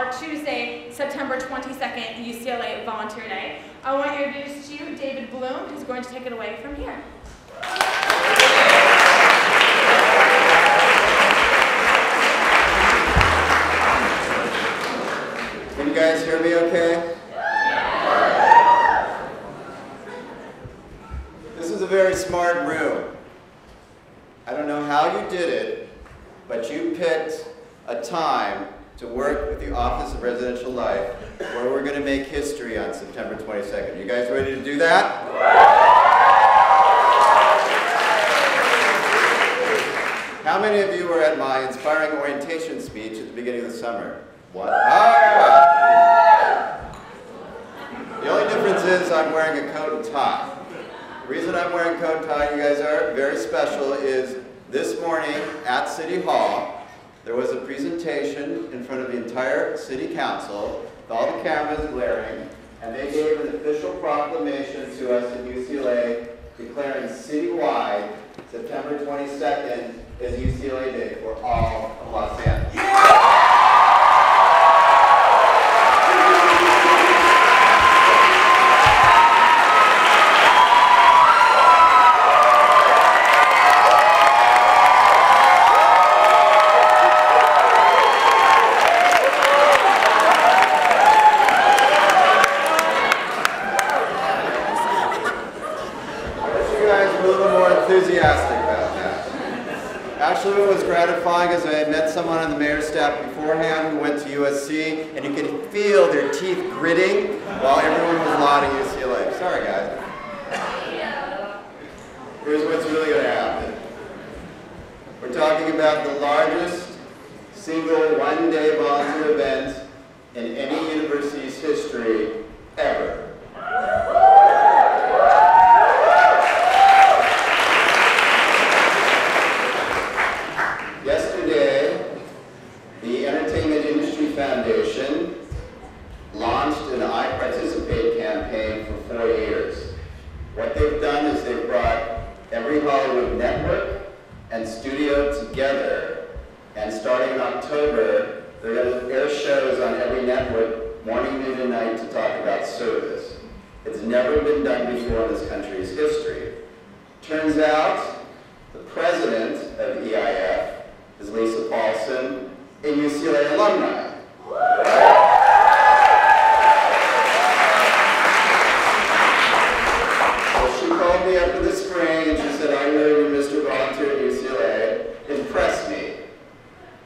our Tuesday, September 22nd UCLA Volunteer Day. I want to introduce to you David Bloome, who's going to take it away from here. Can you guys hear me okay? This is a very smart room. I don't know how you did it, but you picked a time to work with the Office of Residential Life where we're going to make history on September 22nd. You guys ready to do that? How many of you were at my inspiring orientation speech at the beginning of the summer? What? Ah! The only difference is I'm wearing a coat and tie. The reason I'm wearing coat and tie, you guys are very special, is this morning at City Hall, there was a presentation in front of the entire City Council, with all the cameras glaring, and they gave an official proclamation to us at UCLA declaring citywide September 22nd as UCLA Day for all of Los Angeles. Yeah! Enthusiastic about that. Actually, what was gratifying is I met someone on the mayor's staff beforehand who went to USC, and you could feel their teeth gritting while everyone was lauding UCLA. Sorry, guys. Here's what's really going to happen. We're talking about the largest single one-day volunteer event in any university's history ever. Foundation launched an I Participate campaign for 4 years. What they've done is they've brought every Hollywood network and studio together, and starting in October, they're going to air shows on every network morning, noon, and night to talk about service. It's never been done before in this country's history. Turns out the president of EIF is Lisa Paulson, a UCLA alumni. So she called me up in the spring and she said, I know you're Mr. Volunteer at UCLA. Impress me.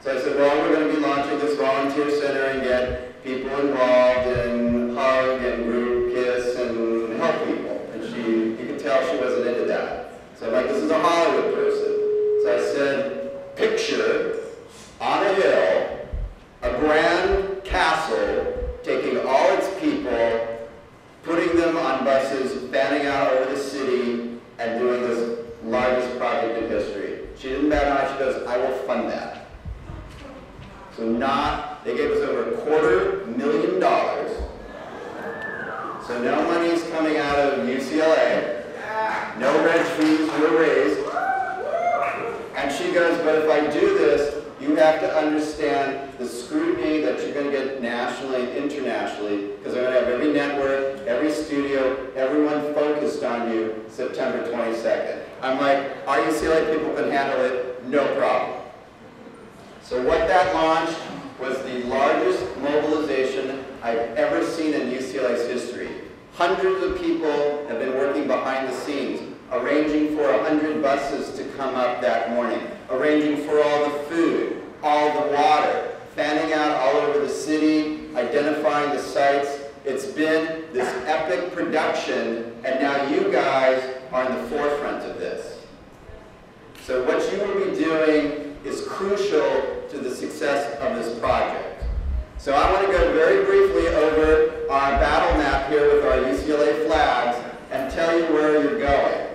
So I said, well, we're going to be launching this volunteer center and get people involved and hug and group kiss and help people. And you could tell she wasn't into that. So I'm like, this is a Hollywood person. So I said, picture on a hill a grand castle taking all its people, putting them on buses, fanning out over the city, and doing this largest project in history. She didn't bat an eye. She goes, I will fund that. So they gave us over $250,000. So no money's coming out of UCLA. No rent fees were raised. And she goes, but if I do this, you have to understand the scrutiny that you're going to get nationally and internationally, because they're going to have every network, every studio, everyone focused on you September 22nd. I'm like, our UCLA people can handle it, no problem. So what that launched was the largest mobilization I've ever seen in UCLA's history. Hundreds of people have been working behind the scenes, arranging for 100 buses to come up that morning, arranging for all the food, all the water, fanning out all over the city, identifying the sites. It's been this epic production, and now you guys are in the forefront of this. So what you will be doing is crucial to the success of this project. So I want to go very briefly over our battle map here with our UCLA flags and tell you where you're going.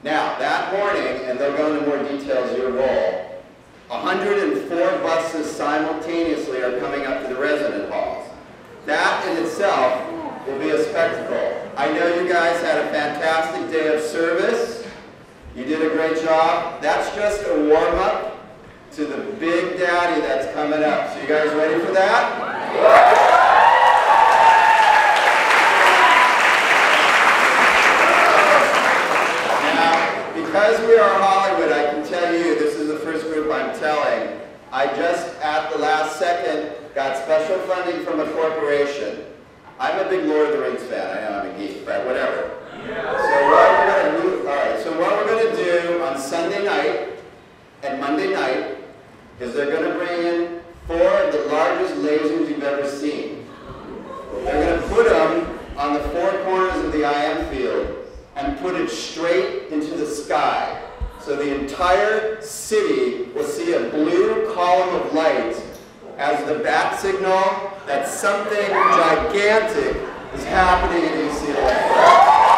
Now, that morning, and they'll go into more details, your role, 104 buses simultaneously are coming up to the resident halls. That in itself will be a spectacle. I know you guys had a fantastic day of service. You did a great job. That's just a warm-up to the big daddy that's coming up. So you guys ready for that? Because we are Hollywood, I can tell you, this is the first group I'm telling. I just, at the last second, got special funding from a corporation. I'm a big Lord of the Rings fan. I know I'm a geek, but whatever. So what we're going to do on Sunday night and Monday night is they're going to bring in 4 of the largest lasers you've ever seen. They're going to put them on the 4 corners of the IM field and put it straight into the sky. So the entire city will see a blue column of light as the bat signal that something gigantic is happening in UCLA.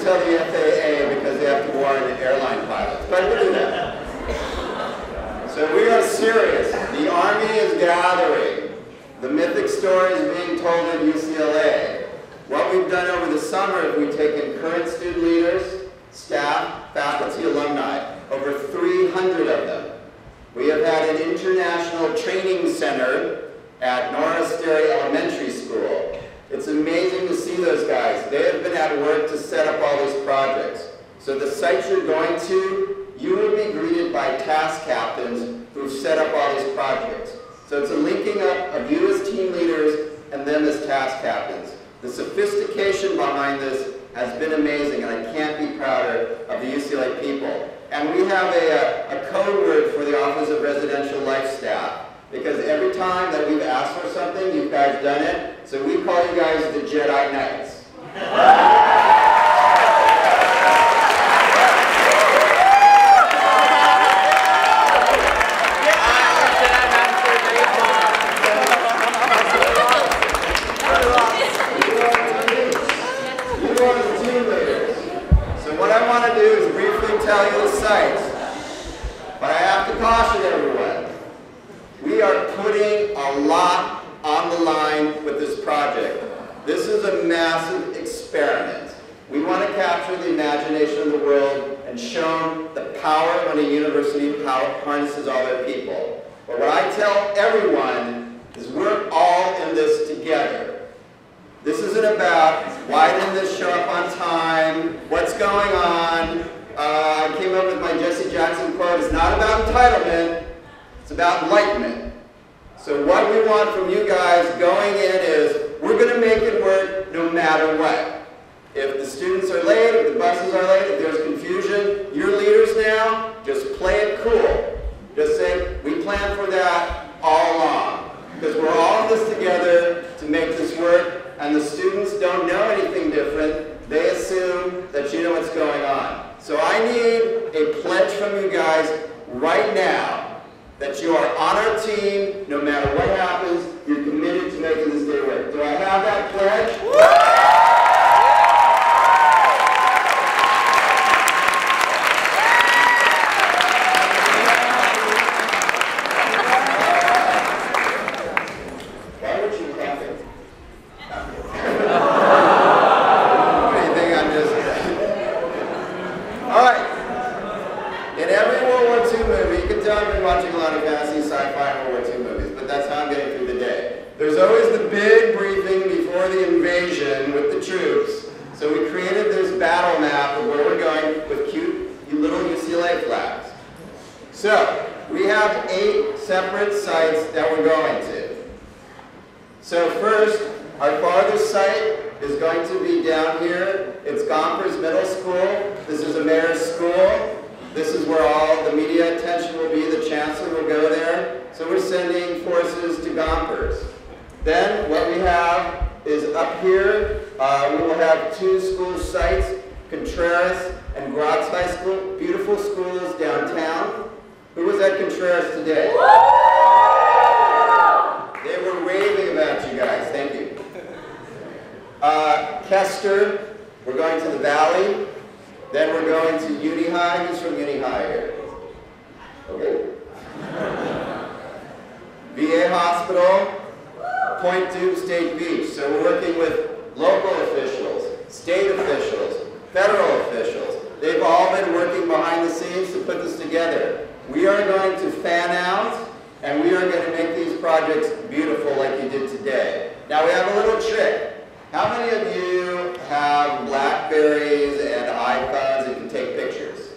Tell the FAA because they have to warn the airline pilots, but we'll do that. So we are serious. The Army is gathering. The mythic story is being told at UCLA. What we've done over the summer is we've taken current student leaders, staff, faculty, alumni, over 300 of them. We have had an international training center at Norris Sterry Elementary School. It's amazing to see those guys. They have been at work to set up all these projects. So the sites you're going to, you will be greeted by task captains who've set up all these projects. So it's a linking up of you as team leaders and them as task captains. The sophistication behind this has been amazing, and I can't be prouder of the UCLA people. And we have a code word for the Office of Residential Life staff. Because every time that we've asked for something, you guys done it. So we call you guys the Jedi Knights. You are the team leaders. So what I want to do is briefly tell you the sites. But I have to caution everyone. We are putting a lot on the line with this project. This is a massive experiment. We want to capture the imagination of the world and show them the power when a university harnesses all their people. But what I tell everyone is we're all in this together. This isn't about why didn't this show up on time, what's going on. I came up with my Jesse Jackson quote. It's not about entitlement. It's about enlightenment. So what we want from you guys going in is, we're going to make it work no matter what. If the students are late, if the buses are late, if there's confusion, you're leaders now, just play it cool. Just say, we planned for that all along. Because we're all in this together to make this work, and the students don't know anything different. They assume that you know what's going on. So I need a pledge from you guys right now that you are on our team, no matter what happens, you're committed to making this day work. Do I have that pledge? Why would you clap it? What do you think I'm just... All right. In every World War II movie, you can tell I've been watching a lot of fantasy, sci-fi, and World War II movies, but that's how I'm getting through the day. There's always the big briefing before the invasion with the troops. So we created this battle map of where we're going with cute little UCLA flags. So we have 8 separate sites that we're going to. So first, our farthest site is going to be down here. It's Gompers Middle School. This is a mayor's school. This is where all the media attention will be. The chancellor will go there. So we're sending forces to Gompers. Then what we have is up here, we will have 2 school sites, Contreras and Gratz High School. Beautiful schools downtown. Who was at Contreras today? They were raving about you guys. Thank you. Kester, we're going to the Valley. Then we're going to Uni High. Who's from Uni High here? Okay. VA Hospital, Point Dume State Beach. So we're working with local officials, state officials, federal officials. They've all been working behind the scenes to put this together. We are going to fan out, and we are going to make these projects beautiful like you did today. Now we have a little trick. How many of you have Blackberries and iPhones and can take pictures?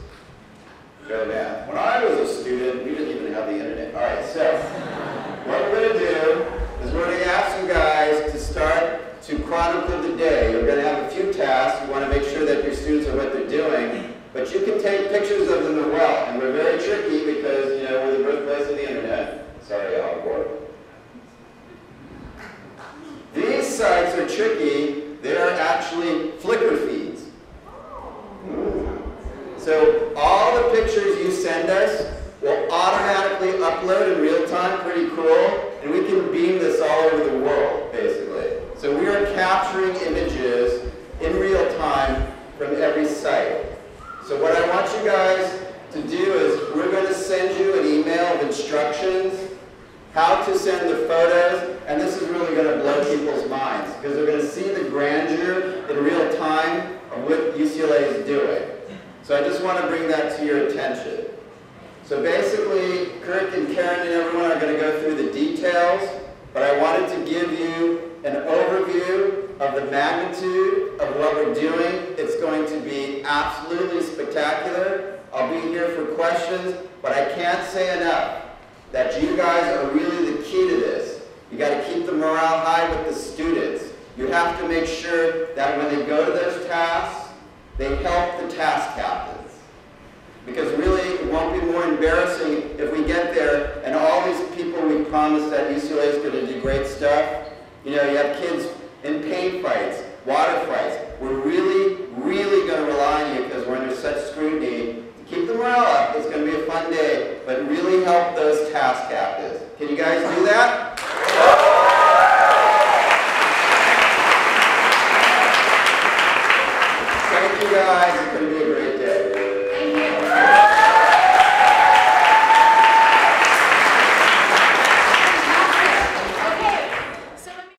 Go down. When I was a student, we didn't even have the internet. All right, so what we're going to do is we're going to ask you guys to start to chronicle the day. You're going to have a few tasks. You want to make sure that your students are what they're doing, but you can take pictures of them as well. And we're very tricky because, you know, we're the birthplace of the internet. Sorry, Al Gore. These sites are tricky. They're actually Flickr feeds. So all the pictures you send us will automatically upload in real time, pretty cool, and we can beam this all over the world, basically. So we are capturing images in real time from every site. So what I want you guys to do is we're going to send you an email of instructions, how to send the photos, and this is really going to blow people's minds because they're going to see the grandeur in real time of what UCLA is doing. So I just want to bring that to your attention. So basically, Kirk and Karen and everyone are going to go through the details, but I wanted to give you an overview of the magnitude of what we're doing. It's going to be absolutely spectacular. I'll be here for questions, but I can't say enough that you guys are really the key to this. You got to keep the morale high with the students. You have to make sure that when they go to those tasks, they help the task captains. Because really, it won't be more embarrassing if we get there and all these people we promised that UCLA is going to do great stuff. You know, you have kids in paint fights, water fights. We're really, really going to rely on you because we're under such scrutiny. To keep the morale up, it's going to be a fun day, but really help those task captains. Can you guys do that? Thank you guys. It's going to be a great day.